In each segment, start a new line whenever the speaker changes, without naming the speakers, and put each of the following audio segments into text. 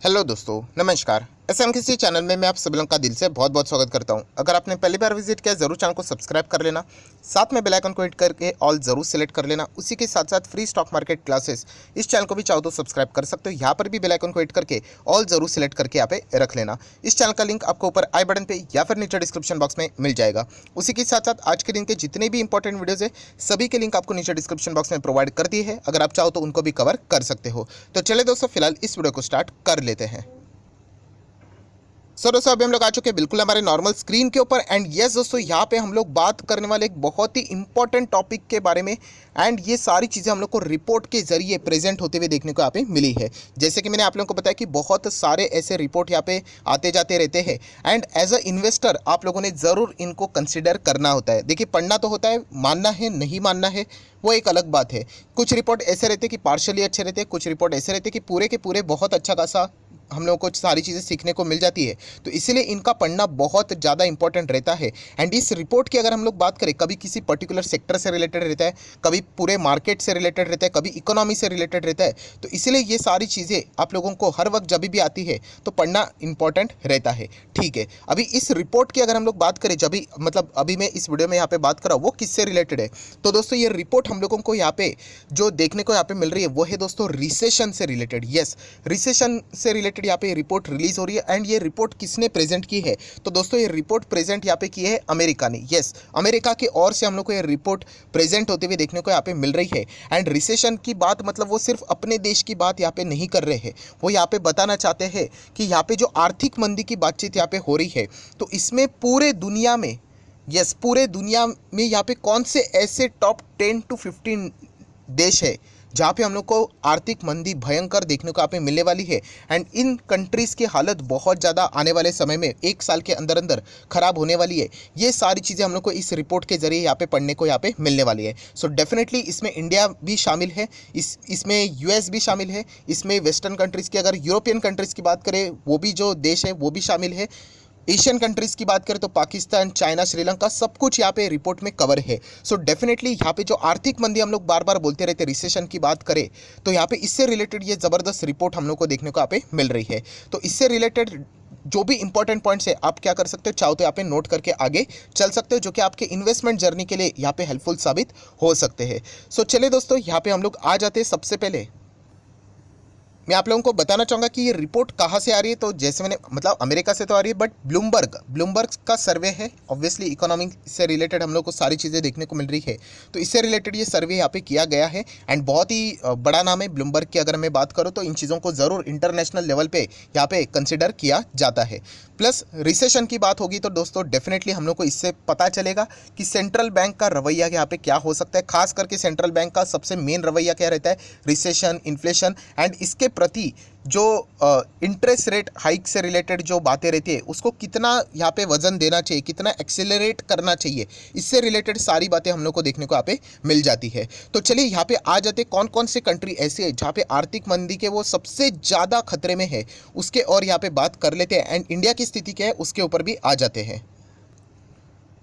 Hello दोस्तों, नमस्कार। SMKC channel में मैं आप सभी लोगों का दिल से बहुत बहुत स्वागत करता हूं। अगर आपने पहली बार विजिट किया ज़रूर चैनल को सब्सक्राइब कर लेना, साथ में बेल आइकन को हिट करके ऑल ज़रूर सेलेक्ट कर लेना। उसी के साथ साथ फ्री स्टॉक मार्केट क्लासेस इस चैनल को भी चाहो तो सब्सक्राइब कर सकते हो। यहाँ पर भी बेल आइकन को हिट करके ऑल ज़रूर सेलेक्ट करके यहाँ पे रख लेना। इस चैनल का लिंक आपको ऊपर आई बटन पर या फिर नीचे डिस्क्रिप्शन बॉक्स में मिल जाएगा। उसी के साथ साथ आज के दिन के जितने भी इंपॉर्टेंट वीडियोज़ है सभी के लिंक आपको नीचे डिस्क्रिप्शन बॉक्स में प्रोवाइड कर दिए है। अगर आप चाहो तो उनको भी कवर कर सकते हो। तो चले दोस्तों, फिलहाल इस वीडियो को स्टार्ट कर लेते हैं। सो दोस्तों, अभी हम लोग आ चुके हैं बिल्कुल हमारे नॉर्मल स्क्रीन के ऊपर। एंड यस दोस्तों, यहाँ पे हम लोग बात करने वाले एक बहुत ही इंपॉर्टेंट टॉपिक के बारे में। एंड ये सारी चीज़ें हम लोग को रिपोर्ट के जरिए प्रेजेंट होते हुए देखने को यहाँ पे मिली है। जैसे कि मैंने आप लोगों को बताया कि बहुत सारे ऐसे रिपोर्ट यहाँ पे आते जाते रहते हैं। एंड एज अ इन्वेस्टर आप लोगों ने ज़रूर इनको कंसिडर करना होता है। देखिए, पढ़ना तो होता है, मानना है नहीं मानना है वो एक अलग बात है। कुछ रिपोर्ट ऐसे रहते हैं कि पार्शली अच्छे रहते हैं, कुछ रिपोर्ट ऐसे रहते हैं कि पूरे के पूरे बहुत अच्छा खासा हम लोगों को सारी चीज़ें सीखने को मिल जाती है। तो इसीलिए इनका पढ़ना बहुत ज़्यादा इंपॉर्टेंट रहता है। एंड इस रिपोर्ट की अगर हम लोग बात करें, कभी किसी पर्टिकुलर सेक्टर से रिलेटेड रहता है, कभी पूरे मार्केट से रिलेटेड रहता है, कभी इकोनॉमी से रिलेटेड रहता है। तो इसीलिए ये सारी चीज़ें आप लोगों को हर वक्त जब भी आती है तो पढ़ना इंपॉर्टेंट रहता है। ठीक है, अभी इस रिपोर्ट की अगर हम लोग बात करें, जब भी मतलब अभी मैं इस वीडियो में यहाँ पे बात कर रहा हूँ वो किससे रिलेटेड है। तो दोस्तों, ये रिपोर्ट हम लोगों को यहाँ पे जो देखने को यहाँ पे मिल रही है वो है दोस्तों रिसेशन से रिलेटेड। यस, रिसेशन से रिलेटेड यहाँ पे रिपोर्ट रिलीज हो रही है। एंड ये रिपोर्ट किसने प्रेजेंट की है? तो दोस्तों, ये रिपोर्ट प्रेजेंट यहाँ पे की है अमेरिका ने। यस, अमेरिका की ओर से हम लोग को ये रिपोर्ट प्रेजेंट होते हुए देखने को यहाँ पे मिल रही है। एंड रिसेशन की बात मतलब वो सिर्फ अपने देश की बात यहाँ पे नहीं कर रहे हैं, वो यहाँ पे बताना चाहते हैं कि यहाँ पे जो आर्थिक मंदी की बातचीत यहाँ पे हो रही है, तो इसमें पूरे दुनिया में, यस, पूरे दुनिया में यहाँ पे कौन से ऐसे टॉप 10 to 15 देश है जहाँ पे हम लोग को आर्थिक मंदी भयंकर देखने को यहाँ पे मिलने वाली है। एंड इन कंट्रीज़ की हालत बहुत ज़्यादा आने वाले समय में एक साल के अंदर अंदर ख़राब होने वाली है। ये सारी चीज़ें हम लोग को इस रिपोर्ट के जरिए यहाँ पे पढ़ने को यहाँ पे मिलने वाली है। सो डेफिनेटली इसमें इंडिया भी शामिल है, इसमें यूएस भी शामिल है, इसमें वेस्टर्न कंट्रीज़ की, अगर यूरोपियन कंट्रीज़ की बात करें वो भी जो देश है वो भी शामिल है। एशियन कंट्रीज़ की बात करें तो पाकिस्तान, चाइना, श्रीलंका, सब कुछ यहाँ पे रिपोर्ट में कवर है। सो डेफिनेटली यहाँ पे जो आर्थिक मंदी हम लोग बार बार बोलते रहते हैं, रिसेशन की बात करें तो यहाँ पे इससे रिलेटेड ये ज़बरदस्त रिपोर्ट हम लोग को देखने को यहाँ पे मिल रही है। तो इससे रिलेटेड जो भी इंपॉर्टेंट पॉइंट्स है आप क्या कर सकते हो, चाहो तो यहाँ पे नोट करके आगे चल सकते हो, जो कि आपके इन्वेस्टमेंट जर्नी के लिए यहाँ पे हेल्पफुल साबित हो सकते हैं। सो चलिए दोस्तों, यहाँ पे हम लोग आ जाते हैं। सबसे पहले मैं आप लोगों को बताना चाहूँगा कि ये रिपोर्ट कहाँ से आ रही है। तो जैसे मैंने मतलब अमेरिका से तो आ रही है, बट ब्लूमबर्ग का सर्वे है। ऑब्वियसली इकोनॉमिक से रिलेटेड हम लोग को सारी चीज़ें देखने को मिल रही है, तो इससे रिलेटेड ये सर्वे यहाँ पे किया गया है। एंड बहुत ही बड़ा नाम है ब्लूमबर्ग की। अगर मैं बात करूँ तो इन चीज़ों को ज़रूर इंटरनेशनल लेवल पर यहाँ पे कंसिडर किया जाता है। प्लस रिसेशन की बात होगी तो दोस्तों डेफिनेटली हम लोग को इससे पता चलेगा कि सेंट्रल बैंक का रवैया यहाँ पे क्या हो सकता है। खास करके सेंट्रल बैंक का सबसे मेन रवैया क्या रहता है, रिसेशन, इन्फ्लेशन एंड इसके प्रति जो इंटरेस्ट रेट हाइक से रिलेटेड जो बातें रहती है उसको कितना यहाँ पे वजन देना चाहिए, कितना एक्सेलरेट करना चाहिए, इससे रिलेटेड सारी बातें हम लोग को देखने को यहाँ पे मिल जाती है। तो चलिए यहाँ पे आ जाते कौन कौन से कंट्री ऐसे है जहाँ पे आर्थिक मंदी के वो सबसे ज़्यादा खतरे में है उसके और यहाँ पे बात कर लेते हैं। एंड इंडिया की स्थिति क्या है उसके ऊपर भी आ जाते हैं।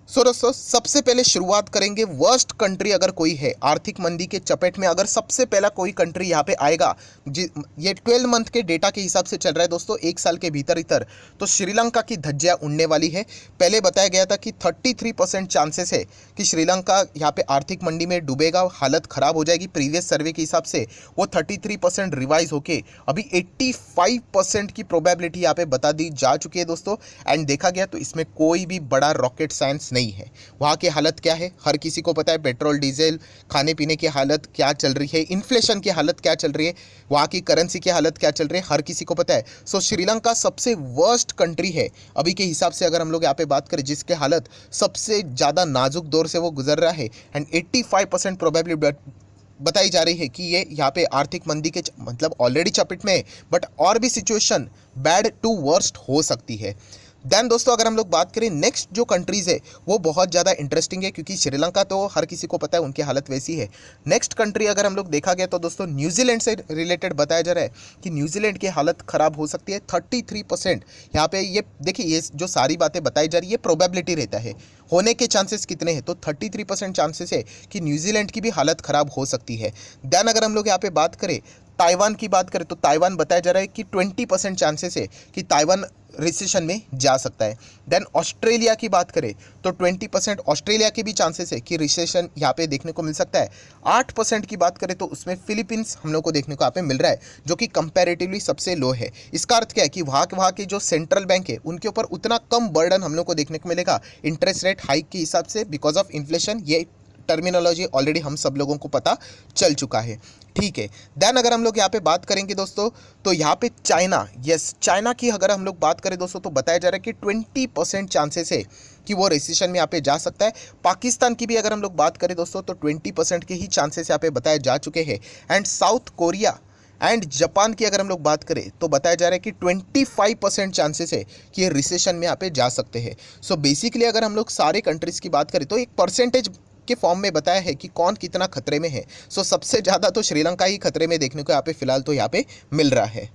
सो दोस्तों, सबसे पहले शुरुआत करेंगे वर्स्ट कंट्री अगर कोई है आर्थिक मंदी के चपेट में, अगर सबसे पहला कोई कंट्री यहाँ पे आएगा, ये 12 मंथ के डेटा के हिसाब से चल रहा है दोस्तों, एक साल के भीतर भीतर, तो श्रीलंका की धज्जियाँ उड़ने वाली है। पहले बताया गया था कि 33% चांसेस है कि श्रीलंका यहाँ पे आर्थिक मंदी में डूबेगा, हालत ख़राब हो जाएगी। प्रीवियस सर्वे के हिसाब से वो 33% रिवाइज होके अभी 85% की प्रोबेबिलिटी यहाँ पे बता दी जा चुकी है दोस्तों। एंड देखा गया तो इसमें कोई भी बड़ा रॉकेट साइंस नहीं है। वहाँ की हालत क्या है हर किसी को पता है, पेट्रोल डीजल, खाने पीने की हालत क्या चल रही है, इन्फ्लेशन की हालत क्या चल रही है, वहाँ की करेंसी की हालत क्या चल रही है, हर किसी को पता है। सो श्रीलंका सबसे वर्स्ट कंट्री है अभी के हिसाब से, अगर हम लोग यहाँ पे बात करें, जिसके हालत सबसे ज़्यादा नाजुक दौर से वो गुजर रहा है। एंड 85% प्रोबेबिलिटी बताई जा रही है कि ये यहाँ पे आर्थिक मंदी के मतलब ऑलरेडी चपेट में है, बट और भी सिचुएशन बैड टू वर्स्ट हो सकती है। देन दोस्तों, अगर हम लोग बात करें नेक्स्ट जो कंट्रीज़ है वो बहुत ज़्यादा इंटरेस्टिंग है, क्योंकि श्रीलंका तो हर किसी को पता है उनकी हालत वैसी है। नेक्स्ट कंट्री अगर हम लोग देखा गया तो दोस्तों न्यूजीलैंड से रिलेटेड बताया जा रहा है कि न्यूजीलैंड की हालत ख़राब हो सकती है। 33% यहाँ पे, ये देखिए ये जो सारी बातें बताई जा रही है प्रोबेबिलिटी रहता है, होने के चांसेस कितने हैं, तो 33% चांसेस है कि न्यूजीलैंड की भी हालत ख़राब हो सकती है। देन अगर हम लोग यहाँ पे बात करें ताइवान की बात करें तो ताइवान बताया जा रहा है कि 20% चांसेस है कि ताइवान रिसेशन में जा सकता है। देन ऑस्ट्रेलिया की बात करें तो 20% ऑस्ट्रेलिया के भी चांसेस है कि रिसेशन यहाँ पे देखने को मिल सकता है। 8% की बात करें तो उसमें फिलीपींस हम लोग को देखने को यहाँ पे मिल रहा है, जो कि कंपैरेटिवली सबसे लो है। इसका अर्थ क्या है कि वहाँ के जो सेंट्रल बैंक है उनके ऊपर उतना कम बर्डन हम लोग को देखने को मिलेगा इंटरेस्ट रेट हाइक के हिसाब से, बिकॉज ऑफ इन्फ्लेशन। ये टर्मिनोलॉजी ऑलरेडी हम सब लोगों को पता चल चुका है, ठीक है। देन अगर हम लोग यहाँ पे बात करेंगे दोस्तों, तो यहाँ पे चाइना, यस चाइना की अगर हम लोग बात करें दोस्तों, तो बताया जा रहा है कि 20% चांसेस है कि वो रिसेशन में यहाँ पे जा सकता है। पाकिस्तान की भी अगर हम लोग बात करें दोस्तों, तो 20% के ही चांसेस यहाँ पे बताए जा चुके हैं। And south Korea and Japan की अगर हम लोग बात करें तो बताया जा रहा है कि 25% चांसेस है कि ये रिसेशन में यहाँ पे जा सकते हैं। सो बेसिकली अगर हम लोग सारे कंट्रीज़ की बात करें तो एक परसेंटेज के फॉर्म में बताया है कि कौन कितना खतरे में है। सो सबसे ज़्यादा तो श्रीलंका ही खतरे में देखने को यहाँ पे फिलहाल तो यहाँ पे मिल रहा है।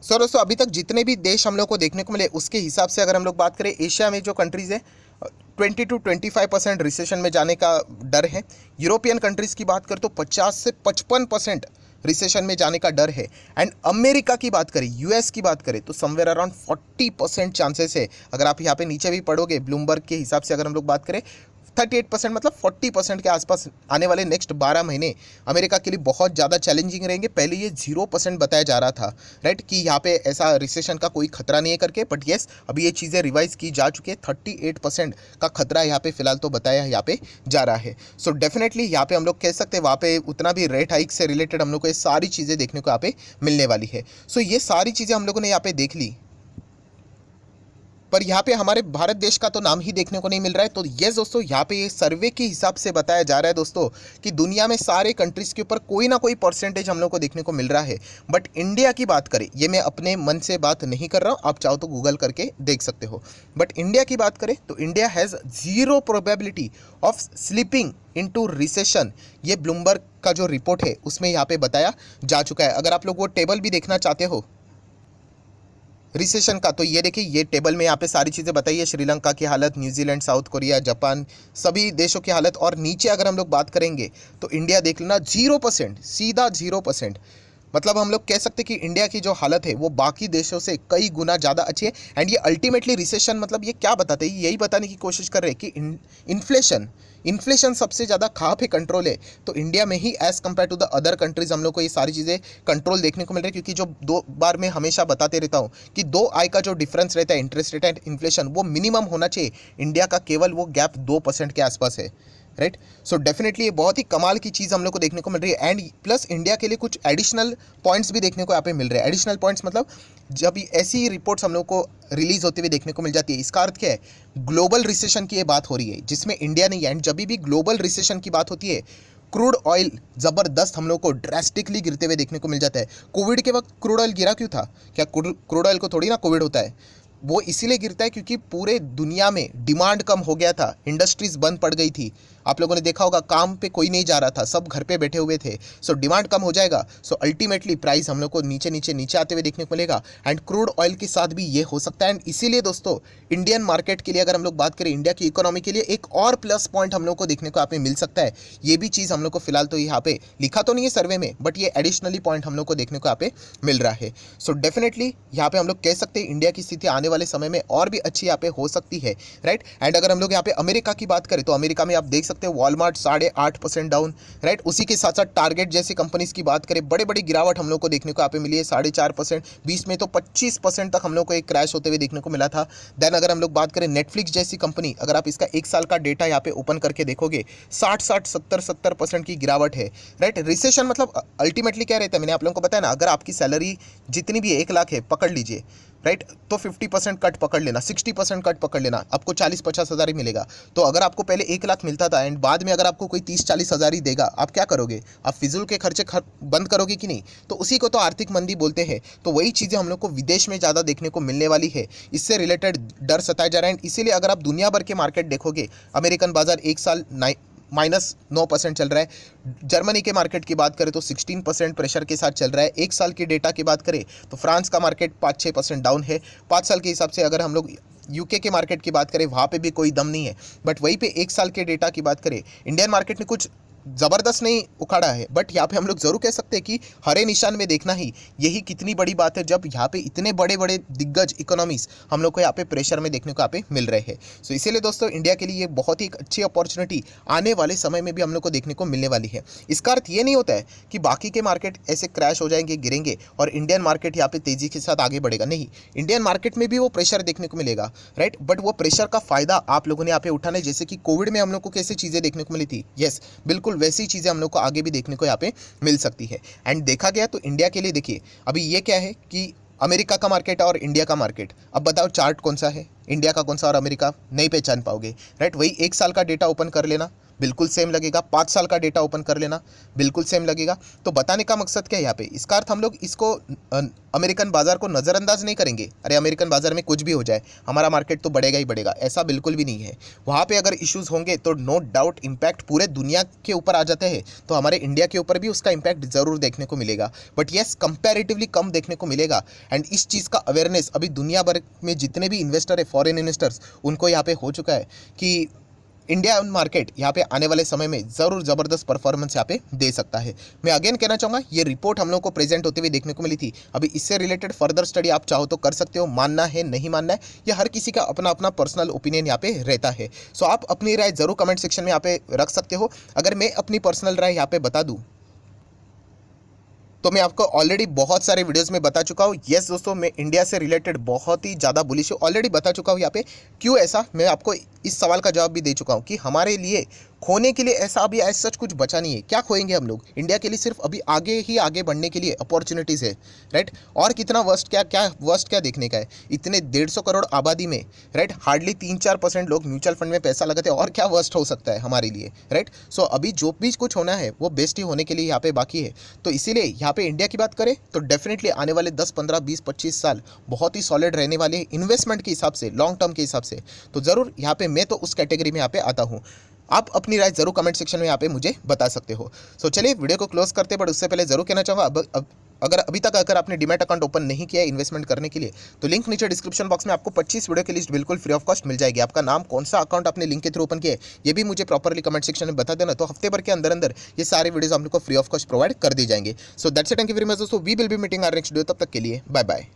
सो दोस्तों अभी तक जितने भी देश हम लोग को देखने को मिले उसके हिसाब से अगर हम लोग बात करें, एशिया में जो कंट्रीज़ है 20 to 25% रिसेशन में जाने का डर है। यूरोपियन कंट्रीज़ की बात करें तो 50 से 55% रिसेशन में जाने का डर है। एंड अमेरिका की बात करें, यूएस की बात करें तो समवेयर अराउंड 40% चांसेस है। अगर आप यहाँ पे नीचे भी पढ़ोगे ब्लूमबर्ग के हिसाब से अगर हम लोग बात करें 38% मतलब 40% के आसपास आने वाले नेक्स्ट 12 महीने अमेरिका के लिए बहुत ज़्यादा चैलेंजिंग रहेंगे। पहले ये 0% बताया जा रहा था, राइट, कि यहाँ पे ऐसा रिसेशन का कोई खतरा नहीं है करके, बट येस अभी ये चीज़ें रिवाइज की जा चुकी है। 38% का खतरा यहाँ पे फिलहाल तो बताया यहाँ पे जा रहा है। सो डेफिनेटली यहाँ पे हम लोग कह सकते हैं वहाँ पे उतना भी रेट हाइक से रिलेटेड हम लोग को ये सारी चीज़ें देखने को यहाँ पे मिलने वाली है। सो ये सारी चीज़ें हम लोगों ने यहाँ पे देख ली, पर यहाँ पे हमारे भारत देश का तो नाम ही देखने को नहीं मिल रहा है। तो यस दोस्तों, यहाँ पे ये सर्वे के हिसाब से बताया जा रहा है दोस्तों कि दुनिया में सारे कंट्रीज़ के ऊपर कोई ना कोई परसेंटेज हम लोग को देखने को मिल रहा है। बट इंडिया की बात करें, ये मैं अपने मन से बात नहीं कर रहा हूँ, आप चाहो तो गूगल करके देख सकते हो। बट इंडिया की बात करें तो India has 0 probability of slipping into recession. ये ब्लूमबर्ग का जो रिपोर्ट है उसमें यहाँ पे बताया जा चुका है। अगर आप लोग वो टेबल भी देखना चाहते हो रिसेशन का, तो ये देखिए, ये टेबल में यहाँ पे सारी चीज़ें बताई है। श्रीलंका की हालत, न्यूजीलैंड, साउथ कोरिया, जापान, सभी देशों की हालत। और नीचे अगर हम लोग बात करेंगे तो इंडिया देख लेना 0%, सीधा 0%। मतलब हम लोग कह सकते हैं कि इंडिया की जो हालत है वो बाकी देशों से कई गुना ज़्यादा अच्छी है। एंड ये अल्टीमेटली रिसेशन मतलब ये क्या बताते हैं, यही बताने की कोशिश कर रहे हैं कि इन्फ्लेशन सबसे ज़्यादा कहाँ पे कंट्रोल है, तो इंडिया में ही as compare to the other countries हम लोग को ये सारी चीज़ें कंट्रोल देखने को मिल रही है। क्योंकि जो 2 बार मैं हमेशा बताते रहता हूँ कि 2 आय का जो डिफरेंस रहता है, इंटरेस्ट रेट एंड इन्फ्लेशन, वो मिनिमम होना चाहिए। इंडिया का केवल वो गैप 2% के आसपास है, राइट। सो डेफिनेटली ये बहुत ही कमाल की चीज़ हम लोग को देखने को मिल रही है। एंड प्लस इंडिया के लिए कुछ एडिशनल पॉइंट्स भी देखने को यहाँ पे मिल रहे हैं। एडिशनल पॉइंट्स मतलब जब ऐसी रिपोर्ट्स हम लोग को रिलीज होते हुए देखने को मिल जाती है, इसका अर्थ क्या है, ग्लोबल रिसेशन की ये बात हो रही है जिसमें इंडिया नहीं है। एंड जब भी ग्लोबल रिसेशन की बात होती है, क्रूड ऑयल ज़बरदस्त हम लोग को ड्रास्टिकली गिरते हुए देखने को मिल जाता है। कोविड के वक्त क्रूड ऑयल गिरा क्यों था? क्या क्रूड ऑयल को थोड़ी ना कोविड होता है? वो इसीलिए गिरता है क्योंकि पूरे दुनिया में डिमांड कम हो गया था, इंडस्ट्रीज बंद पड़ गई थी। आप लोगों ने देखा होगा, काम पे कोई नहीं जा रहा था, सब घर पे बैठे हुए थे। सो डिमांड कम हो जाएगा, सो अल्टीमेटली प्राइस हम लोग को नीचे आते हुए देखने को मिलेगा। एंड क्रूड ऑयल के साथ भी ये हो सकता है। एंड इसीलिए दोस्तों इंडियन मार्केट के लिए अगर हम लोग बात करें, इंडिया की इकोनॉमी के लिए एक और प्लस पॉइंट हम लोग को देखने को यहाँ पे मिल सकता है। ये भी चीज़ हम लोग को फिलहाल तो यहाँ पे लिखा तो नहीं है सर्वे में, बट ये एडिशनली पॉइंट हम लोग को देखने को यहाँ पे मिल रहा है। सो डेफिनेटली यहाँ पे हम लोग कह सकते हैं इंडिया की स्थिति आने वाले समय में और भी अच्छी यहाँ पे हो सकती है, राइट। एंड अगर हम लोग यहाँ पे अमेरिका की बात करें तो अमेरिका में आप देख सकते हैं वॉलमार्ट 8.5% डाउन, राइट। उसी के साथ साथ टारगेट जैसी कंपनीज की बात करें, बड़ी बड़ी गिरावट हम लोग को देखने को यहाँ पे मिली है 4.5%। 20 में तो 25% तक हम लोग को एक क्रैश होते हुए देखने को मिला था। देन अगर हम लोग बात करें नेटफ्लिक्स जैसी कंपनी, अगर आप इसका 1 साल का डेटा यहाँ पे ओपन करके देखोगे, 60-70% की गिरावट है, राइट। रिसेशन मतलब अल्टीमेटली क्या रहता है, मैंने आप लोगों को बताया ना, अगर आपकी सैलरी जितनी भी 1 लाख है, पकड़ लीजिए, राइट, तो 50% कट पकड़ लेना, 60% कट पकड़ लेना, आपको 40-50 हज़ार ही मिलेगा। तो अगर आपको पहले 1 लाख मिलता था एंड बाद में अगर आपको कोई 30-40 हज़ार ही देगा, आप क्या करोगे? आप फिजूल के खर्चे बंद करोगे कि नहीं? तो उसी को तो आर्थिक मंदी बोलते हैं। तो वही चीज़ें हम लोग को विदेश में ज़्यादा देखने को मिलने वाली है। इससे रिलेटेड डर सताया जा रहा है। इसीलिए अगर आप दुनिया भर के मार्केट देखोगे, अमेरिकन बाजार 1 साल -9% चल रहा है। जर्मनी के मार्केट की बात करें तो 16% प्रेशर के साथ चल रहा है। 1 साल के डेटा की बात करें तो फ्रांस का मार्केट 5-6% डाउन है। 5 साल के हिसाब से अगर हम लोग यूके के मार्केट की बात करें, वहाँ पे भी कोई दम नहीं है। बट वहीं पे 1 साल के डेटा की बात करें, इंडियन मार्केट ने कुछ ज़बरदस्त नहीं उखाड़ा है, बट यहाँ पे हम लोग ज़रूर कह सकते हैं कि हरे निशान में देखना ही यही कितनी बड़ी बात है, जब यहाँ पे इतने बड़े बड़े दिग्गज इकोनॉमीज हम लोग को यहाँ पे प्रेशर में देखने को यहाँ पे मिल रहे हैं। सो इसीलिए दोस्तों इंडिया के लिए ये बहुत ही एक अच्छी अपॉर्चुनिटी आने वाले समय में भी हम लोग को देखने को मिलने वाली है। इसका अर्थ ये नहीं होता है कि बाकी के मार्केट ऐसे क्रैश हो जाएंगे, गिरेंगे और इंडियन मार्केट यहाँ पे तेज़ी के साथ आगे बढ़ेगा। नहीं, इंडियन मार्केट में भी वो प्रेशर देखने को मिलेगा, राइट। बट वो प्रेशर का फ़ायदा आप लोगों ने यहाँ पे उठाना है। जैसे कि कोविड में हम लोग को कैसे चीज़ें देखने को मिली थी, यस बिल्कुल वैसी चीज़ें हम लोग को आगे भी देखने को यहाँ पे मिल सकती है। एंड देखा गया तो इंडिया के लिए देखिए, अभी ये क्या है कि अमेरिका का मार्केट और इंडिया का मार्केट, अब बताओ चार्ट कौन सा है, इंडिया का कौन सा और अमेरिका, नहीं पहचान पाओगे, राइट। वही 1 साल का डेटा ओपन कर लेना, बिल्कुल सेम लगेगा। 5 साल का डेटा ओपन कर लेना, बिल्कुल सेम लगेगा। तो बताने का मकसद क्या है यहाँ पे, इसका अर्थ हम लोग इसको अमेरिकन बाजार को नज़रअंदाज नहीं करेंगे, अरे अमेरिकन बाजार में कुछ भी हो जाए हमारा मार्केट तो बढ़ेगा ही बढ़ेगा, ऐसा बिल्कुल भी नहीं है। वहाँ पे अगर इश्यूज़ होंगे तो नो डाउट इम्पैक्ट पूरे दुनिया के ऊपर आ जाते हैं, तो हमारे इंडिया के ऊपर भी उसका इम्पैक्ट ज़रूर देखने को मिलेगा, बट येस कंपैरेटिवली कम देखने को मिलेगा। एंड इस चीज़ का अवेयरनेस अभी दुनिया भर में जितने भी इन्वेस्टर है, फॉरेन इन्वेस्टर्स, उनको यहाँ पे हो चुका है कि इंडिया मार्केट यहाँ पे आने वाले समय में ज़रूर ज़बरदस्त परफॉर्मेंस यहाँ पे दे सकता है। मैं अगेन कहना चाहूँगा, ये रिपोर्ट हम लोग को प्रेजेंट होते हुए देखने को मिली थी। अभी इससे रिलेटेड फर्दर स्टडी आप चाहो तो कर सकते हो, मानना है नहीं मानना है ये हर किसी का अपना अपना पर्सनल ओपिनियन यहाँ पे रहता है। सो आप अपनी राय ज़रूर कमेंट सेक्शन में यहाँ पे रख सकते हो। अगर मैं अपनी पर्सनल राय यहाँ पे बता दूँ तो मैं आपको ऑलरेडी बहुत सारे वीडियोस में बता चुका हूँ। यस दोस्तों, मैं इंडिया से रिलेटेड बहुत ही ज़्यादा बुलिश हूँ, ऑलरेडी बता चुका हूँ यहाँ पे। क्यों ऐसा, मैं आपको इस सवाल का जवाब भी दे चुका हूँ कि हमारे लिए खोने के लिए ऐसा अभी ऐसा सच कुछ बचा नहीं है। क्या खोएंगे हम लोग, इंडिया के लिए सिर्फ अभी आगे ही आगे बढ़ने के लिए अपॉर्चुनिटीज़ है, राइट। और कितना वर्स्ट क्या देखने का है, इतने 150 करोड़ आबादी में, राइट, हार्डली 3-4% लोग म्यूचुअल फंड में पैसा लगाते हैं, और क्या वर्स्ट हो सकता है हमारे लिए, राइट। सो अभी जो भी कुछ होना है वो बेस्ट ही होने के लिए यहाँ पे बाकी है। तो इसीलिए यहाँ पे इंडिया की बात करें तो डेफिनेटली आने वाले 10, 15, 20, 25 साल बहुत ही सॉलिड रहने वाले हैं इन्वेस्टमेंट के हिसाब से, लॉन्ग टर्म के हिसाब से। तो ज़रूर यहाँ पे मैं तो उस कैटेगरी में यहाँ पे आता हूँ। आप अपनी राय जरूर कमेंट सेक्शन में यहाँ पे मुझे बता सकते हो। सो चलिए वीडियो को क्लोज करते, बट उससे पहले जरूर कहना चाहूँगा, अगर अभी तक आपने डीमैट अकाउंट ओपन नहीं किया है इन्वेस्टमेंट करने के लिए, तो लिंक नीचे डिस्क्रिप्शन बॉक्स में आपको 25 वीडियो की लिस्ट बिल्कुल फ्री ऑफ कॉस्ट मिल जाएगी। आपका नाम, कौन सा अकाउंट आपने लिंक के थ्रू ओपन किया है, ये भी मुझे प्रॉपरली कमेंट सेक्शन में बता देना। तो हफ्ते भर के अंदर अंदर ये सारे वीडियोस हम लोग को फ्री ऑफ कॉस्ट प्रोवाइड कर दी जाएंगे। So that's it, thank you very much दोस्तों, we will be meeting our next video. तब तक के लिए बाय बाय।